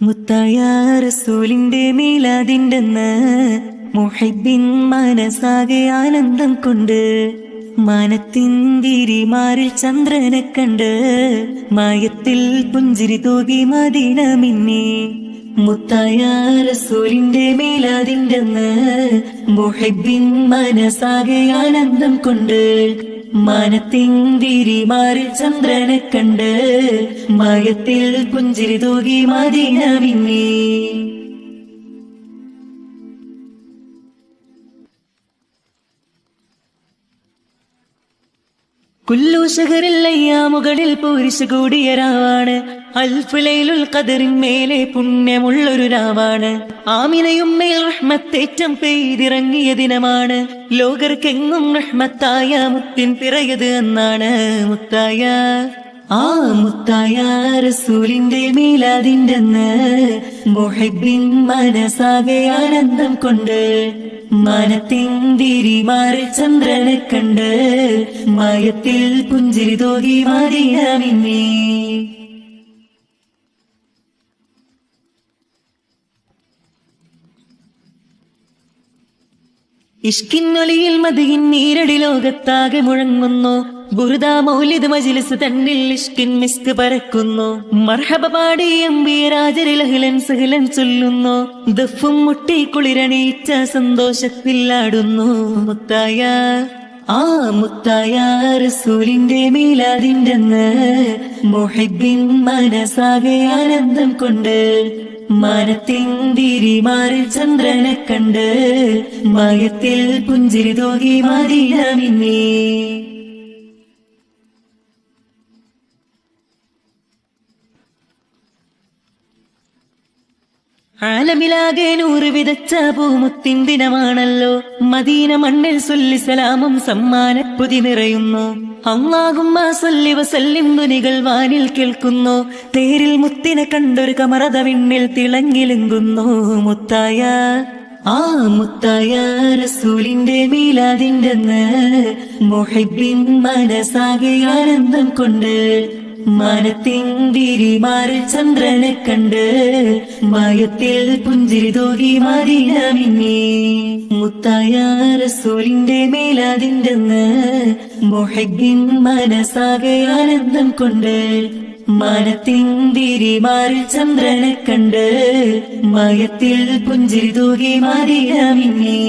മുത്തായ റസൂലിന്റെ മീലാദിന്റെന്ന് മുഹിബ്ബിൻ മനസാകെ ആനന്ദം കൊണ്ട് മാനത്തിന്തിരിമാറിൽ ചന്ദ്രനെ കണ്ട് മായത്തിൽ പുഞ്ചിരി തൂകി മദീന മിന്നി. മുത്തായ റസൂലിന്റെ മീലാദിന്റെന്ന് മുഹിബ്ബിൻ മനസാകെ ആനന്ദം കൊണ്ട് മാനത്തിന്തിരിമാറിൽ ചന്ദ്രനെ കണ്ട് മായത്തിൽ പുഞ്ചിരി തൂകി മദീന മിന്നി. കുല്ലു ശഹറിൽ അയ്യാമുകളിൽ പൂരിശ് കൂടിയ രാവാണ്. അൽഫ് ലൈലുൽ ഖദറിന്മേലെ പുണ്യമുള്ളൊരു രാവാണ്. ആമിനയും മേൽ റഹ്മത്തേറ്റം പെയ്തിറങ്ങിയ ദിനമാണ്. ലോകർക്കെങ്ങും റഹ്മത്തായ മുത്തിൻ പിറയത് എന്നാണ്. മുത്തായ റസൂലിന്റെ മീലാദിന്റെന്ന് മുഹിബ്ബിൻ മനസാകെ ആനന്ദം കൊണ്ട് മാനത്തിന്തിരിമാറിൽ ചന്ദ്രനെ കണ്ട് മായത്തിൽ പുഞ്ചിരി തൂകി മദീന മിന്നി. ഇഷ്കിന്നൊലിയിൽ മദിയിൻ നീരടി ലോകത്താകെ മുഴങ്ങുന്നു. ബുറുദ മൗലിദ് മജ്ലിസ് തന്നിൽ ഇഷ്കിൻ മിസ്ക് പരക്കുന്നു. മർഹബ പാടി അംബിയരാജരിലഹിലൻ സഹലൻ ചൊല്ലുന്നു. ദഫും മുട്ടി കുളിരണീച്ച സന്തോഷത്തിലാടുന്നു. മുത്തായ റസൂലിന്റെ മീലാദിന്റെന്ന് മുഹിബ്ബിൻ മനസാകെ ആനന്ദം കൊണ്ട് മാനത്തിന്തിരിമാറിൽ ചന്ദ്രനെ കണ്ട് മായത്തിൽ പുഞ്ചിരി തൂകി മദീന മിന്നി. ആലമിലാകെ നൂറ് വിതച്ച പൂമുത്തിൻ ദിനമാണല്ലോ. മദീന മണ്ണിൽ സൊല്ലി സലാമും സമ്മാനപ്പൊതി നിറയുന്നു. അല്ലാഹുമ്മ സല്ലി വസല്ലിം ധ്വനികൾ വാനിൽ കേൾക്കുന്നു. തേരിൽ മുത്തിനെ കണ്ടൊരു കമറത വിണ്ണിൽ തിളങ്ങിലുങ്ങുന്നു. മുത്തായ റസൂലിന്റെ മീലാദിന്റെന്ന് മുഹിബ്ബിൻ മനസാകെ ആനന്ദം കൊണ്ട് മാനത്തിന്തിരിമാറിൽ ചന്ദ്രനെ കണ്ട് മായത്തിൽ പുഞ്ചിരി തൂകി മദീന മിന്നി. മുത്തായ റസൂലിന്റെ മീലാദിന്റെന്ന് മുഹിബ്ബിൻ മനസാകെ ആനന്ദം കൊണ്ട് മാനത്തിന്തിരിമാറിൽ ചന്ദ്രനെ കണ്ട് മായത്തിൽ പുഞ്ചിരി തൂകി മദീന മിന്നി.